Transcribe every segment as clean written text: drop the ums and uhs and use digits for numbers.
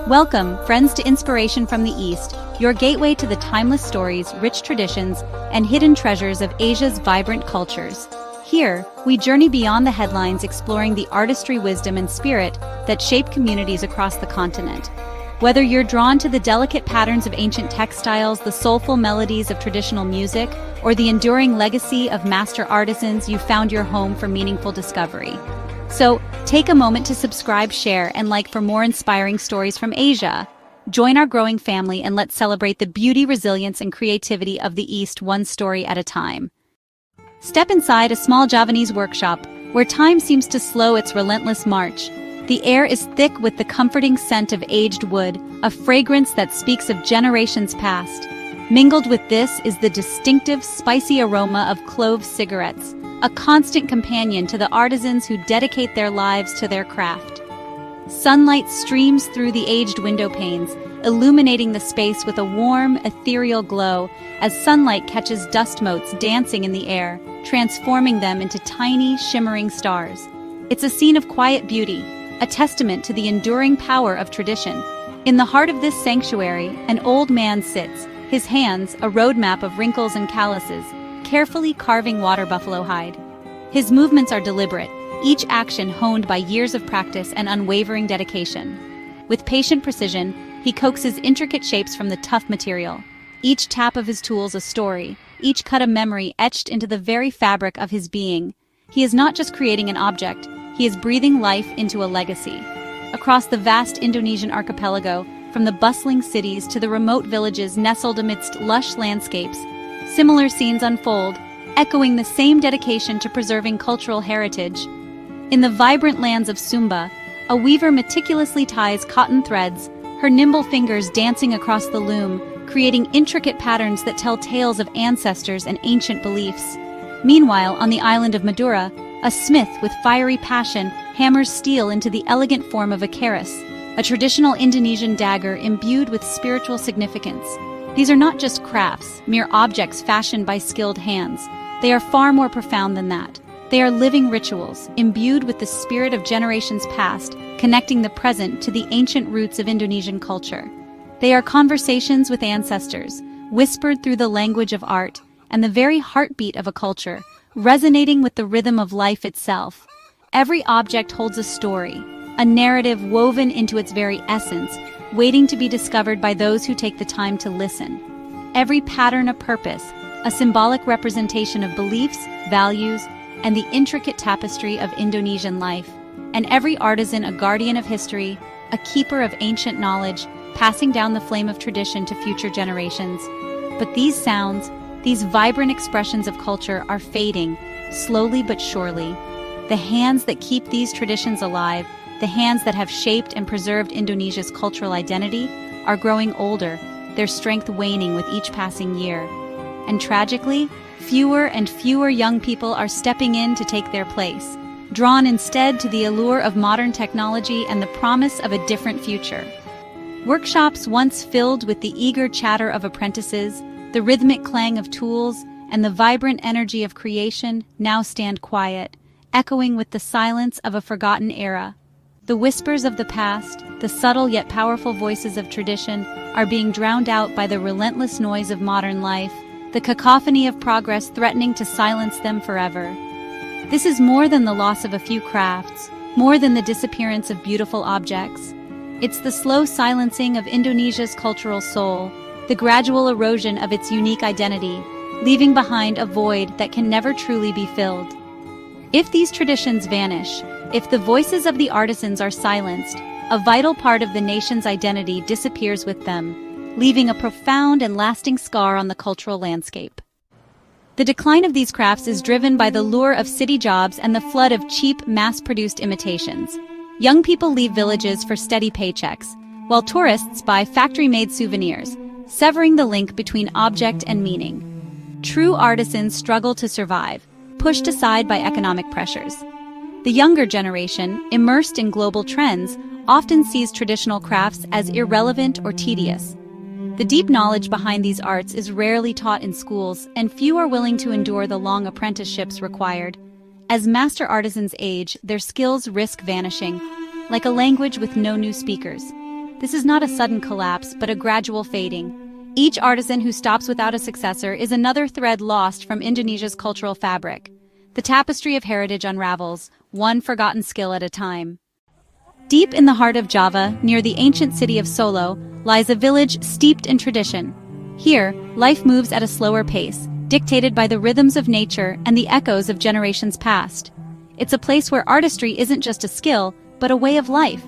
Welcome, friends, to Inspiration from the East, your gateway to the timeless stories, rich traditions, and hidden treasures of Asia's vibrant cultures. Here, we journey beyond the headlines, exploring the artistry, wisdom, and spirit that shape communities across the continent. Whether you're drawn to the delicate patterns of ancient textiles, the soulful melodies of traditional music, or the enduring legacy of master artisans, you found your home for meaningful discovery. So, take a moment to subscribe, share, and like for more inspiring stories from Asia. Join our growing family and let's celebrate the beauty, resilience, and creativity of the East, one story at a time. Step inside a small Javanese workshop, where time seems to slow its relentless march. The air is thick with the comforting scent of aged wood, a fragrance that speaks of generations past. Mingled with this is the distinctive, spicy aroma of clove cigarettes, a constant companion to the artisans who dedicate their lives to their craft. Sunlight streams through the aged window panes, illuminating the space with a warm, ethereal glow as sunlight catches dust motes dancing in the air, transforming them into tiny, shimmering stars. It's a scene of quiet beauty, a testament to the enduring power of tradition. In the heart of this sanctuary, an old man sits, his hands a roadmap of wrinkles and calluses, carefully carving water buffalo hide. His movements are deliberate, each action honed by years of practice and unwavering dedication. With patient precision, he coaxes intricate shapes from the tough material. Each tap of his tools a story, each cut a memory etched into the very fabric of his being. He is not just creating an object, he is breathing life into a legacy. Across the vast Indonesian archipelago, from the bustling cities to the remote villages nestled amidst lush landscapes, similar scenes unfold, echoing the same dedication to preserving cultural heritage. In the vibrant lands of Sumba, a weaver meticulously ties cotton threads, her nimble fingers dancing across the loom, creating intricate patterns that tell tales of ancestors and ancient beliefs. Meanwhile, on the island of Madura, a smith with fiery passion hammers steel into the elegant form of a keris, a traditional Indonesian dagger imbued with spiritual significance. These are not just crafts, mere objects fashioned by skilled hands. They are far more profound than that. They are living rituals, imbued with the spirit of generations past, connecting the present to the ancient roots of Indonesian culture. They are conversations with ancestors, whispered through the language of art, and the very heartbeat of a culture, resonating with the rhythm of life itself. Every object holds a story, a narrative woven into its very essence, waiting to be discovered by those who take the time to listen. Every pattern a purpose, a symbolic representation of beliefs, values, and the intricate tapestry of Indonesian life. And every artisan a guardian of history, a keeper of ancient knowledge, passing down the flame of tradition to future generations. But these sounds, these vibrant expressions of culture are fading, slowly but surely. The hands that keep these traditions alive, the hands that have shaped and preserved Indonesia's cultural identity, are growing older, their strength waning with each passing year. And tragically, fewer and fewer young people are stepping in to take their place, drawn instead to the allure of modern technology and the promise of a different future. Workshops once filled with the eager chatter of apprentices, the rhythmic clang of tools, and the vibrant energy of creation now stand quiet, echoing with the silence of a forgotten era. The whispers of the past, the subtle yet powerful voices of tradition, are being drowned out by the relentless noise of modern life, the cacophony of progress threatening to silence them forever. This is more than the loss of a few crafts, more than the disappearance of beautiful objects. It's the slow silencing of Indonesia's cultural soul, the gradual erosion of its unique identity, leaving behind a void that can never truly be filled. If these traditions vanish, if the voices of the artisans are silenced, a vital part of the nation's identity disappears with them, leaving a profound and lasting scar on the cultural landscape. The decline of these crafts is driven by the lure of city jobs and the flood of cheap, mass-produced imitations. Young people leave villages for steady paychecks, while tourists buy factory-made souvenirs, severing the link between object and meaning. True artisans struggle to survive, pushed aside by economic pressures. The younger generation, immersed in global trends, often sees traditional crafts as irrelevant or tedious. The deep knowledge behind these arts is rarely taught in schools, and few are willing to endure the long apprenticeships required. As master artisans age, their skills risk vanishing, like a language with no new speakers. This is not a sudden collapse, but a gradual fading. Each artisan who stops without a successor is another thread lost from Indonesia's cultural fabric. The tapestry of heritage unravels, one forgotten skill at a time. Deep in the heart of Java, near the ancient city of Solo, lies a village steeped in tradition. Here, life moves at a slower pace, dictated by the rhythms of nature and the echoes of generations past. It's a place where artistry isn't just a skill, but a way of life.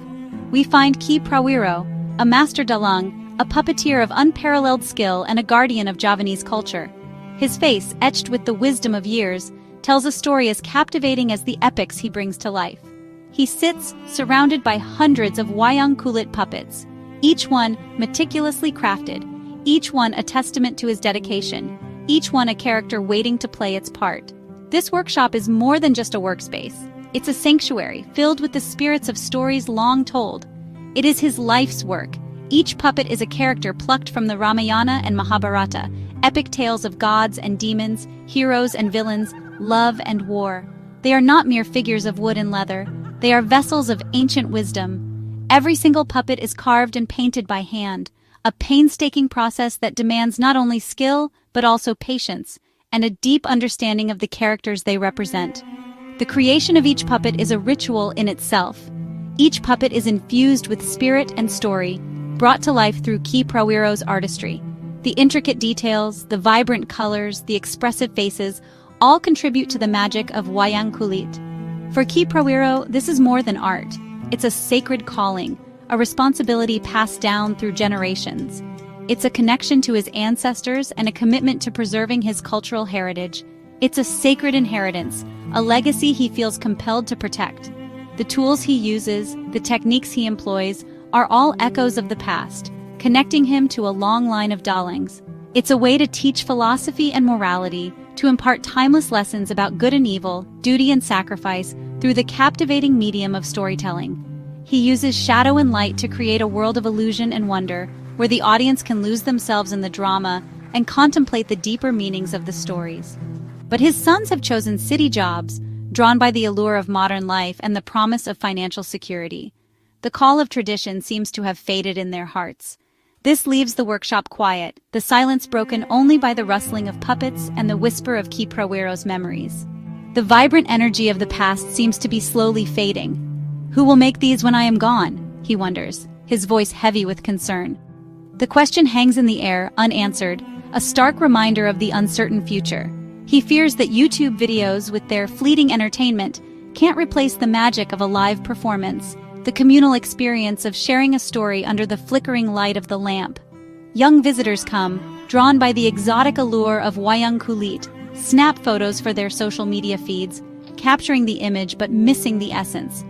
We find Ki Prawiro, a master dalang, a puppeteer of unparalleled skill and a guardian of Javanese culture. His face, etched with the wisdom of years, tells a story as captivating as the epics he brings to life. He sits, surrounded by hundreds of Wayang Kulit puppets, each one meticulously crafted, each one a testament to his dedication, each one a character waiting to play its part. This workshop is more than just a workspace. It's a sanctuary filled with the spirits of stories long told. It is his life's work. Each puppet is a character plucked from the Ramayana and Mahabharata, epic tales of gods and demons, heroes and villains, love and war. They are not mere figures of wood and leather. They are vessels of ancient wisdom. Every single puppet is carved and painted by hand, a painstaking process that demands not only skill, but also patience, and a deep understanding of the characters they represent. The creation of each puppet is a ritual in itself. Each puppet is infused with spirit and story, brought to life through Ki Prawiro's artistry. The intricate details, the vibrant colors, the expressive faces, all contribute to the magic of Wayang Kulit. For Ki Prawiro, this is more than art. It's a sacred calling, a responsibility passed down through generations. It's a connection to his ancestors and a commitment to preserving his cultural heritage. It's a sacred inheritance, a legacy he feels compelled to protect. The tools he uses, the techniques he employs, are all echoes of the past, connecting him to a long line of dalangs. It's a way to teach philosophy and morality, to impart timeless lessons about good and evil, duty and sacrifice, through the captivating medium of storytelling. He uses shadow and light to create a world of illusion and wonder, where the audience can lose themselves in the drama and contemplate the deeper meanings of the stories. But his sons have chosen city jobs, drawn by the allure of modern life and the promise of financial security. The call of tradition seems to have faded in their hearts. This leaves the workshop quiet, the silence broken only by the rustling of puppets and the whisper of Ki Prawiro's memories. The vibrant energy of the past seems to be slowly fading. Who will make these when I am gone? He wonders, his voice heavy with concern. The question hangs in the air, unanswered, a stark reminder of the uncertain future. He fears that YouTube videos, with their fleeting entertainment, can't replace the magic of a live performance, the communal experience of sharing a story under the flickering light of the lamp. Young visitors come, drawn by the exotic allure of Wayang Kulit, snap photos for their social media feeds, capturing the image but missing the essence.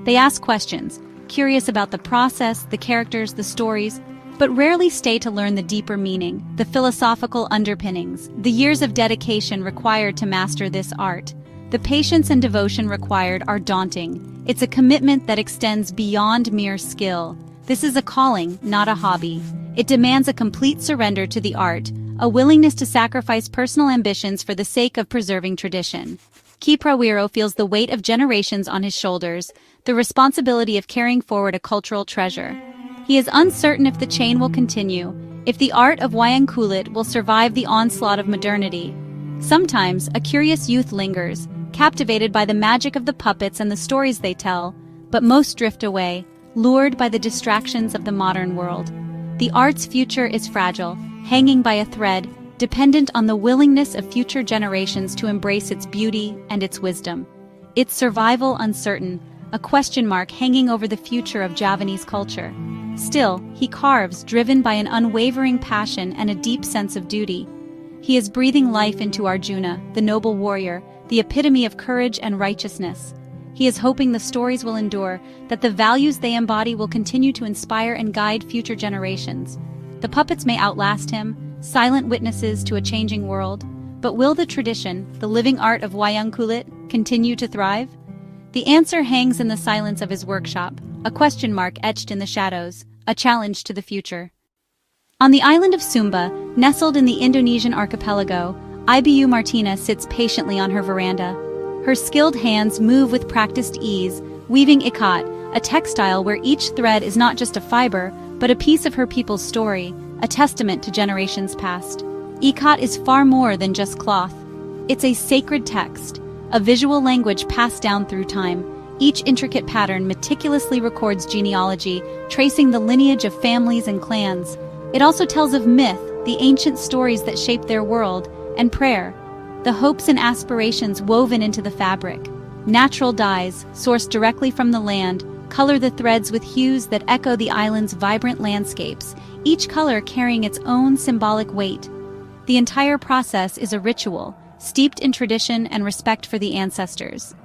They ask questions, curious about the process, the characters, the stories, but rarely stay to learn the deeper meaning, the philosophical underpinnings, the years of dedication required to master this art. The patience and devotion required are daunting. It's a commitment that extends beyond mere skill. This is a calling, not a hobby. It demands a complete surrender to the art, a willingness to sacrifice personal ambitions for the sake of preserving tradition. Ki Prawiro feels the weight of generations on his shoulders, the responsibility of carrying forward a cultural treasure. He is uncertain if the chain will continue, if the art of Wayang Kulit will survive the onslaught of modernity. Sometimes, a curious youth lingers, captivated by the magic of the puppets and the stories they tell, but most drift away, lured by the distractions of the modern world. The art's future is fragile, hanging by a thread, dependent on the willingness of future generations to embrace its beauty and its wisdom. Its survival uncertain, a question mark hanging over the future of Javanese culture. Still, he carves, driven by an unwavering passion and a deep sense of duty. He is breathing life into Arjuna, the noble warrior, the epitome of courage and righteousness. He is hoping the stories will endure, that the values they embody will continue to inspire and guide future generations. The puppets may outlast him, silent witnesses to a changing world, but will the tradition, the living art of Wayang Kulit, continue to thrive? The answer hangs in the silence of his workshop, a question mark etched in the shadows, a challenge to the future. On the island of Sumba, nestled in the Indonesian archipelago, Ibu Martina sits patiently on her veranda. Her skilled hands move with practiced ease, weaving Ikat, a textile where each thread is not just a fiber, but a piece of her people's story, a testament to generations past. Ikat is far more than just cloth. It's a sacred text, a visual language passed down through time. Each intricate pattern meticulously records genealogy, tracing the lineage of families and clans. It also tells of myth, the ancient stories that shaped their world, and prayer, the hopes and aspirations woven into the fabric. Natural dyes, sourced directly from the land, color the threads with hues that echo the island's vibrant landscapes, each color carrying its own symbolic weight. The entire process is a ritual, steeped in tradition and respect for the ancestors.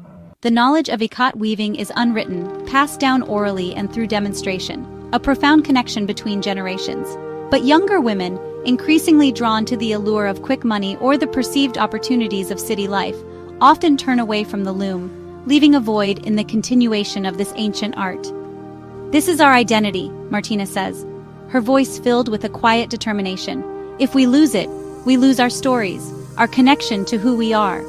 The knowledge of Ikat weaving is unwritten, passed down orally and through demonstration, a profound connection between generations. But younger women, increasingly drawn to the allure of quick money or the perceived opportunities of city life, often turn away from the loom, leaving a void in the continuation of this ancient art. "This is our identity," Martina says, her voice filled with a quiet determination. "If we lose it, we lose our stories, our connection to who we are."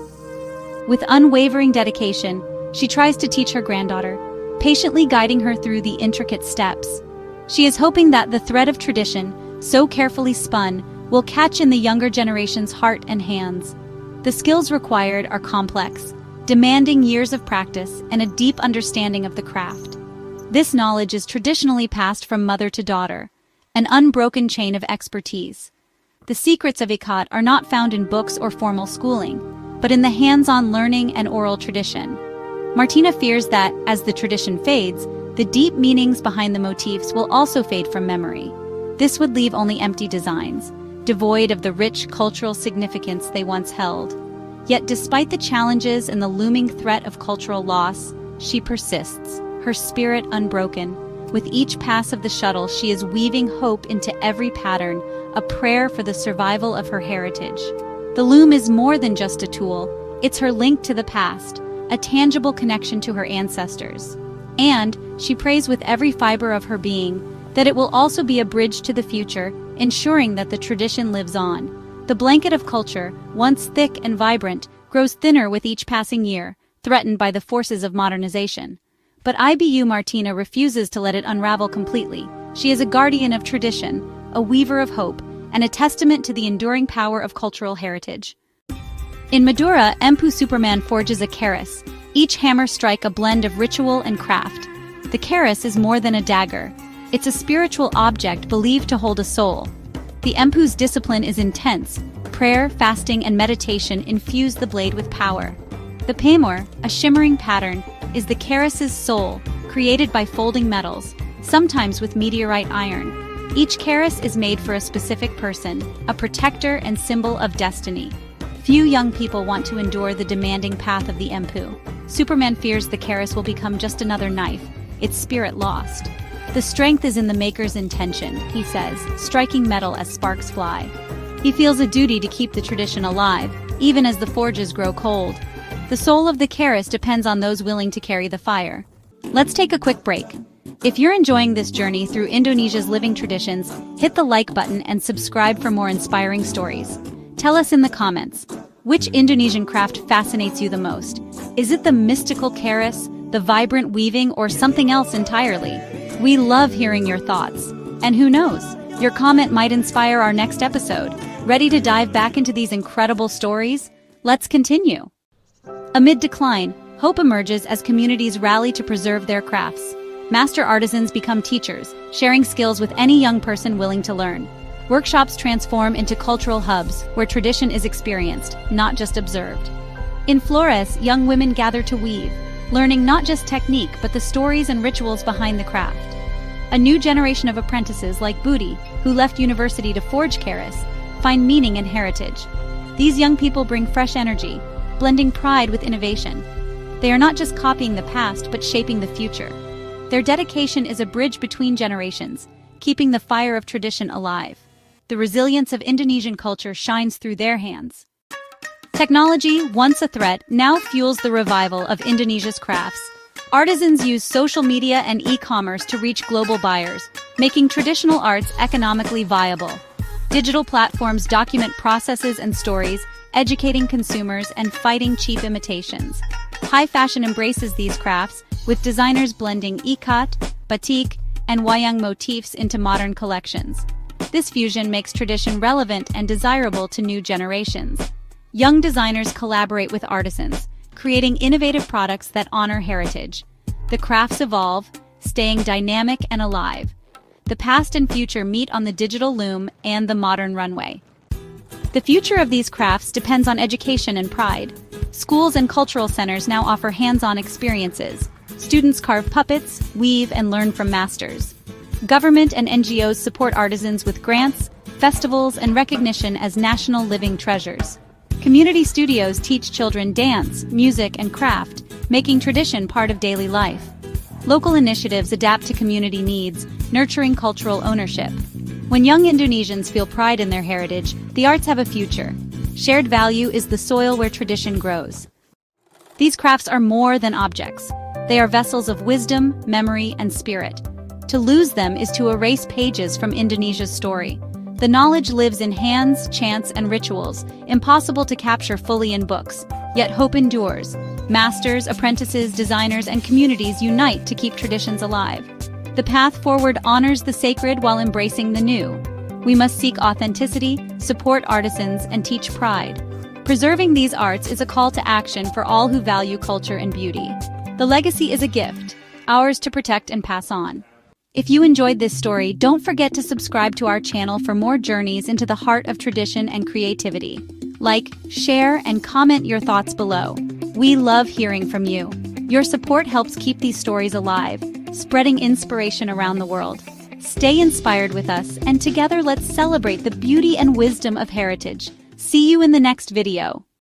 With unwavering dedication, she tries to teach her granddaughter, patiently guiding her through the intricate steps. She is hoping that the thread of tradition, so carefully spun, will catch in the younger generation's heart and hands. The skills required are complex, demanding years of practice and a deep understanding of the craft. This knowledge is traditionally passed from mother to daughter, an unbroken chain of expertise. The secrets of Ikat are not found in books or formal schooling, but in the hands-on learning and oral tradition. Martina fears that, as the tradition fades, the deep meanings behind the motifs will also fade from memory. This would leave only empty designs, devoid of the rich cultural significance they once held. Yet despite the challenges and the looming threat of cultural loss, she persists, her spirit unbroken. With each pass of the shuttle, she is weaving hope into every pattern, a prayer for the survival of her heritage. The loom is more than just a tool, it's her link to the past, a tangible connection to her ancestors. And she prays with every fiber of her being that it will also be a bridge to the future, ensuring that the tradition lives on. The blanket of culture, once thick and vibrant, grows thinner with each passing year, threatened by the forces of modernization. But IBU Martina refuses to let it unravel completely. She is a guardian of tradition, a weaver of hope, and a testament to the enduring power of cultural heritage. In Madura, Empu Superman forges a keris, each hammer strike a blend of ritual and craft. The keris is more than a dagger. It's a spiritual object believed to hold a soul. The Empu's discipline is intense. Prayer, fasting, and meditation infuse the blade with power. The paimor, a shimmering pattern, is the keris's soul, created by folding metals, sometimes with meteorite iron. Each keris is made for a specific person, a protector and symbol of destiny. Few young people want to endure the demanding path of the Empu. Superman fears the keris will become just another knife, its spirit lost. The strength is in the maker's intention, he says, striking metal as sparks fly. He feels a duty to keep the tradition alive, even as the forges grow cold. The soul of the keris depends on those willing to carry the fire. Let's take a quick break. If you're enjoying this journey through Indonesia's living traditions, hit the like button and subscribe for more inspiring stories. Tell us in the comments, which Indonesian craft fascinates you the most? Is it the mystical keris, the vibrant weaving, or something else entirely? We love hearing your thoughts. And who knows, your comment might inspire our next episode. Ready to dive back into these incredible stories? Let's continue. Amid decline, hope emerges as communities rally to preserve their crafts. Master artisans become teachers, sharing skills with any young person willing to learn. Workshops transform into cultural hubs where tradition is experienced, not just observed. In Flores, young women gather to weave, learning not just technique but the stories and rituals behind the craft. A new generation of apprentices like Budi, who left university to forge keris, find meaning in heritage. These young people bring fresh energy, blending pride with innovation. They are not just copying the past but shaping the future. Their dedication is a bridge between generations, keeping the fire of tradition alive. The resilience of Indonesian culture shines through their hands. Technology, once a threat, now fuels the revival of Indonesia's crafts. Artisans use social media and e-commerce to reach global buyers, making traditional arts economically viable. Digital platforms document processes and stories, educating consumers and fighting cheap imitations. High fashion embraces these crafts, with designers blending ikat, batik, and wayang motifs into modern collections. This fusion makes tradition relevant and desirable to new generations. Young designers collaborate with artisans, creating innovative products that honor heritage. The crafts evolve, staying dynamic and alive. The past and future meet on the digital loom and the modern runway. The future of these crafts depends on education and pride. Schools and cultural centers now offer hands-on experiences. Students carve puppets, weave, and learn from masters. Government and NGOs support artisans with grants, festivals, and recognition as national living treasures. Community studios teach children dance, music, and craft, making tradition part of daily life. Local initiatives adapt to community needs, nurturing cultural ownership. When young Indonesians feel pride in their heritage, the arts have a future. Shared value is the soil where tradition grows. These crafts are more than objects. They are vessels of wisdom, memory, and spirit. To lose them is to erase pages from Indonesia's story. The knowledge lives in hands, chants, and rituals, impossible to capture fully in books. Yet hope endures. Masters, apprentices, designers, and communities unite to keep traditions alive. The path forward honors the sacred while embracing the new. We must seek authenticity, support artisans, and teach pride. Preserving these arts is a call to action for all who value culture and beauty. The legacy is a gift, ours to protect and pass on. If you enjoyed this story, don't forget to subscribe to our channel for more journeys into the heart of tradition and creativity. Like, share, and comment your thoughts below. We love hearing from you. Your support helps keep these stories alive, spreading inspiration around the world. Stay inspired with us, and together let's celebrate the beauty and wisdom of heritage. See you in the next video.